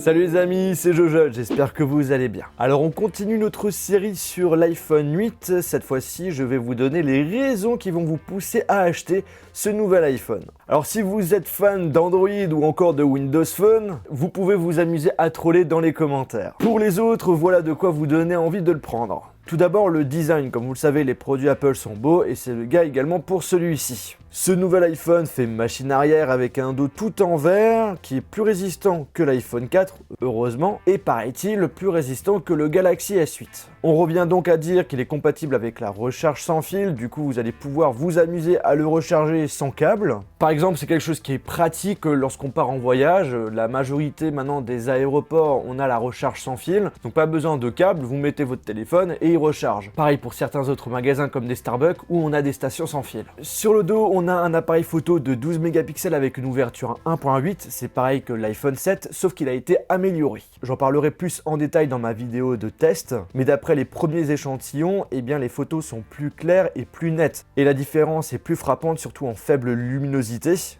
Salut les amis, c'est Jojo, j'espère que vous allez bien. Alors on continue notre série sur l'iPhone 8. Cette fois-ci, je vais vous donner les raisons qui vont vous pousser à acheter ce nouvel iPhone. Alors si vous êtes fan d'Android ou encore de Windows Phone, vous pouvez vous amuser à troller dans les commentaires. Pour les autres, voilà de quoi vous donner envie de le prendre. Tout d'abord le design, comme vous le savez, les produits Apple sont beaux et c'est le cas également pour celui-ci. Ce nouvel iPhone fait machine arrière avec un dos tout en verre qui est plus résistant que l'iPhone 4, heureusement, et paraît-il plus résistant que le Galaxy S8. On revient donc à dire qu'il est compatible avec la recharge sans fil, du coup vous allez pouvoir vous amuser à le recharger sans câble. Par exemple, c'est quelque chose qui est pratique lorsqu'on part en voyage. La majorité maintenant des aéroports, on a la recharge sans fil, donc pas besoin de câble, vous mettez votre téléphone et il recharge. Pareil pour certains autres magasins comme des Starbucks où on a des stations sans fil. Sur le dos, on a un appareil photo de 12 mégapixels avec une ouverture 1.8, c'est pareil que l'iPhone 7, sauf qu'il a été amélioré. J'en parlerai plus en détail dans ma vidéo de test, mais d'après les premiers échantillons, eh bien les photos sont plus claires et plus nettes. Et la différence est plus frappante, surtout en faible luminosité.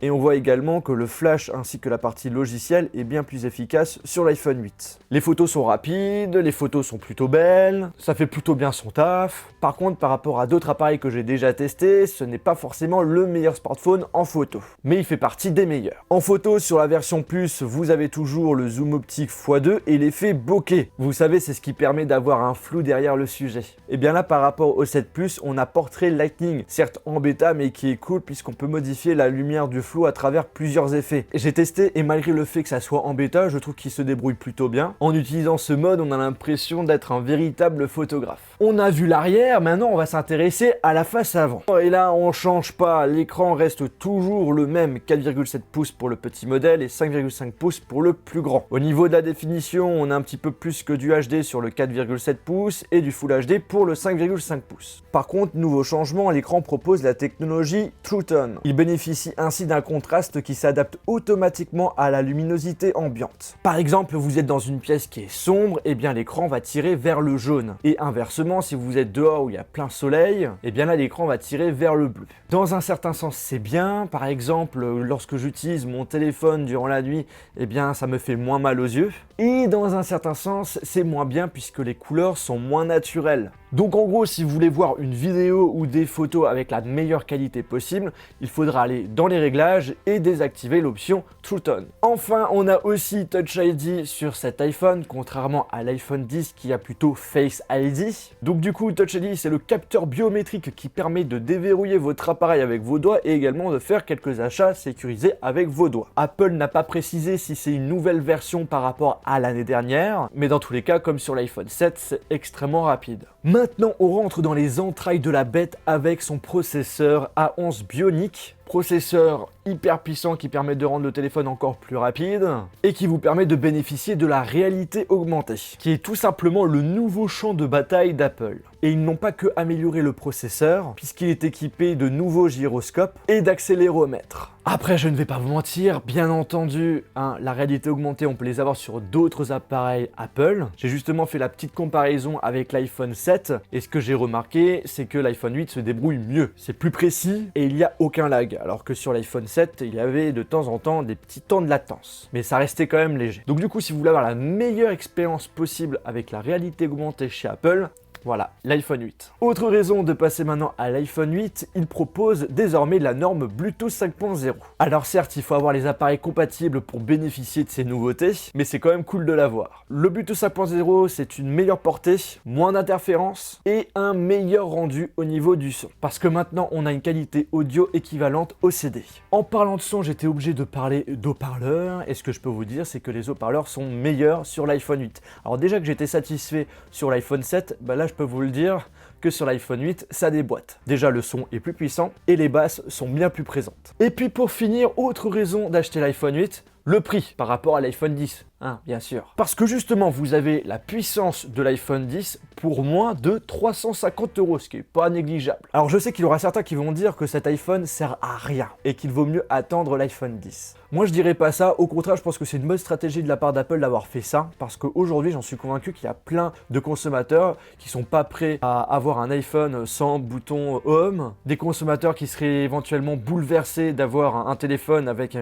Et on voit également que le flash ainsi que la partie logicielle est bien plus efficace sur l'iPhone 8. Les photos sont rapides, les photos sont plutôt belles, ça fait plutôt bien son taf. Par contre, par rapport à d'autres appareils que j'ai déjà testés, ce n'est pas forcément le meilleur smartphone en photo. Mais il fait partie des meilleurs. En photo, sur la version Plus, vous avez toujours le zoom optique x2 et l'effet bokeh. Vous savez, c'est ce qui permet d'avoir un flou derrière le sujet. Et bien là, par rapport au 7 Plus, on a Portrait Lighting, certes en bêta, mais qui est cool puisqu'on peut modifier la lumière du flou à travers plusieurs effets. J'ai testé et malgré le fait que ça soit en bêta, je trouve qu'il se débrouille plutôt bien. En utilisant ce mode, on a l'impression d'être un véritable photographe. On a vu l'arrière, maintenant on va s'intéresser à la face avant. Et là, on change pas, l'écran reste toujours le même, 4,7 pouces pour le petit modèle et 5,5 pouces pour le plus grand. Au niveau de la définition, on a un petit peu plus que du HD sur le 4,7 pouces et du Full HD pour le 5,5 pouces. Par contre, nouveau changement, l'écran propose la technologie True Tone. Il bénéficie ainsi d'un contraste qui s'adapte automatiquement à la luminosité ambiante. Par exemple, vous êtes dans une pièce qui est sombre, et bien l'écran va tirer vers le jaune. Et inversement, si vous êtes dehors où il y a plein soleil, et bien là l'écran va tirer vers le bleu. Dans un certain sens, c'est bien. Par exemple, lorsque j'utilise mon téléphone durant la nuit, eh bien ça me fait moins mal aux yeux. Et dans un certain sens, c'est moins bien puisque les couleurs sont moins naturelles. Donc en gros, si vous voulez voir une vidéo ou des photos avec la meilleure qualité possible, il faudra aller dans les réglages et désactiver l'option True Tone. Enfin, on a aussi Touch ID sur cet iPhone, contrairement à l'iPhone 10 qui a plutôt Face ID. Donc du coup, Touch ID, c'est le capteur biométrique qui permet de déverrouiller votre appareil avec vos doigts et également de faire quelques achats sécurisés avec vos doigts. Apple n'a pas précisé si c'est une nouvelle version par rapport à l'année dernière, mais dans tous les cas, comme sur l'iPhone 7, c'est extrêmement rapide. Maintenant, on rentre dans les entrailles de la bête avec son processeur A11 Bionic. Processeur hyper puissant qui permet de rendre le téléphone encore plus rapide et qui vous permet de bénéficier de la réalité augmentée, qui est tout simplement le nouveau champ de bataille d'Apple. Et ils n'ont pas que amélioré le processeur, puisqu'il est équipé de nouveaux gyroscopes et d'accéléromètres. Après, je ne vais pas vous mentir, bien entendu, la réalité augmentée, on peut les avoir sur d'autres appareils Apple. J'ai justement fait la petite comparaison avec l'iPhone 7, et ce que j'ai remarqué, c'est que l'iPhone 8 se débrouille mieux. C'est plus précis et il n'y a aucun lag, alors que sur l'iPhone 7, il y avait de temps en temps des petits temps de latence. Mais ça restait quand même léger. Donc du coup, si vous voulez avoir la meilleure expérience possible avec la réalité augmentée chez Apple, voilà, l'iPhone 8. Autre raison de passer maintenant à l'iPhone 8, il propose désormais la norme Bluetooth 5.0. Alors certes, il faut avoir les appareils compatibles pour bénéficier de ces nouveautés, mais c'est quand même cool de l'avoir. Le Bluetooth 5.0, c'est une meilleure portée, moins d'interférences et un meilleur rendu au niveau du son. Parce que maintenant, on a une qualité audio équivalente au CD. En parlant de son, j'étais obligé de parler d'haut-parleurs, et ce que je peux vous dire, c'est que les haut-parleurs sont meilleurs sur l'iPhone 8. Alors déjà que j'étais satisfait sur l'iPhone 7, bah là je peux vous le dire que sur l'iPhone 8, ça déboîte. Déjà, le son est plus puissant et les basses sont bien plus présentes. Et puis pour finir, autre raison d'acheter l'iPhone 8, le prix par rapport à l'iPhone 10. Bien sûr. Parce que justement, vous avez la puissance de l'iPhone 10 pour moins de 350 €, ce qui est pas négligeable. Alors je sais qu'il y aura certains qui vont dire que cet iPhone sert à rien et qu'il vaut mieux attendre l'iPhone 10. Moi je dirais pas ça, au contraire je pense que c'est une bonne stratégie de la part d'Apple d'avoir fait ça, parce qu'aujourd'hui j'en suis convaincu qu'il y a plein de consommateurs qui sont pas prêts à avoir un iPhone sans bouton Home, des consommateurs qui seraient éventuellement bouleversés d'avoir un téléphone avec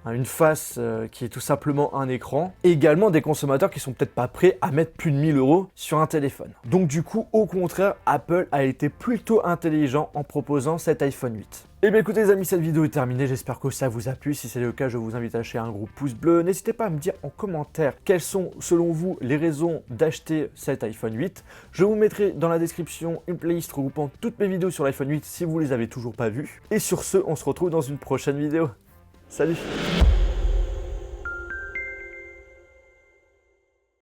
une face qui est tout simplement un écran, et également des consommateurs qui sont peut-être pas prêts à mettre plus de 1000 € sur un téléphone. Donc du coup, au contraire, Apple a été plutôt intelligent en proposant cet iPhone 8. Et bien écoutez les amis, cette vidéo est terminée, j'espère que ça vous a plu. Si c'est le cas, je vous invite à lâcher un gros pouce bleu. N'hésitez pas à me dire en commentaire quelles sont selon vous les raisons d'acheter cet iPhone 8. Je vous mettrai dans la description une playlist regroupant toutes mes vidéos sur l'iPhone 8 si vous les avez toujours pas vues. Et sur ce, on se retrouve dans une prochaine vidéo. Salut!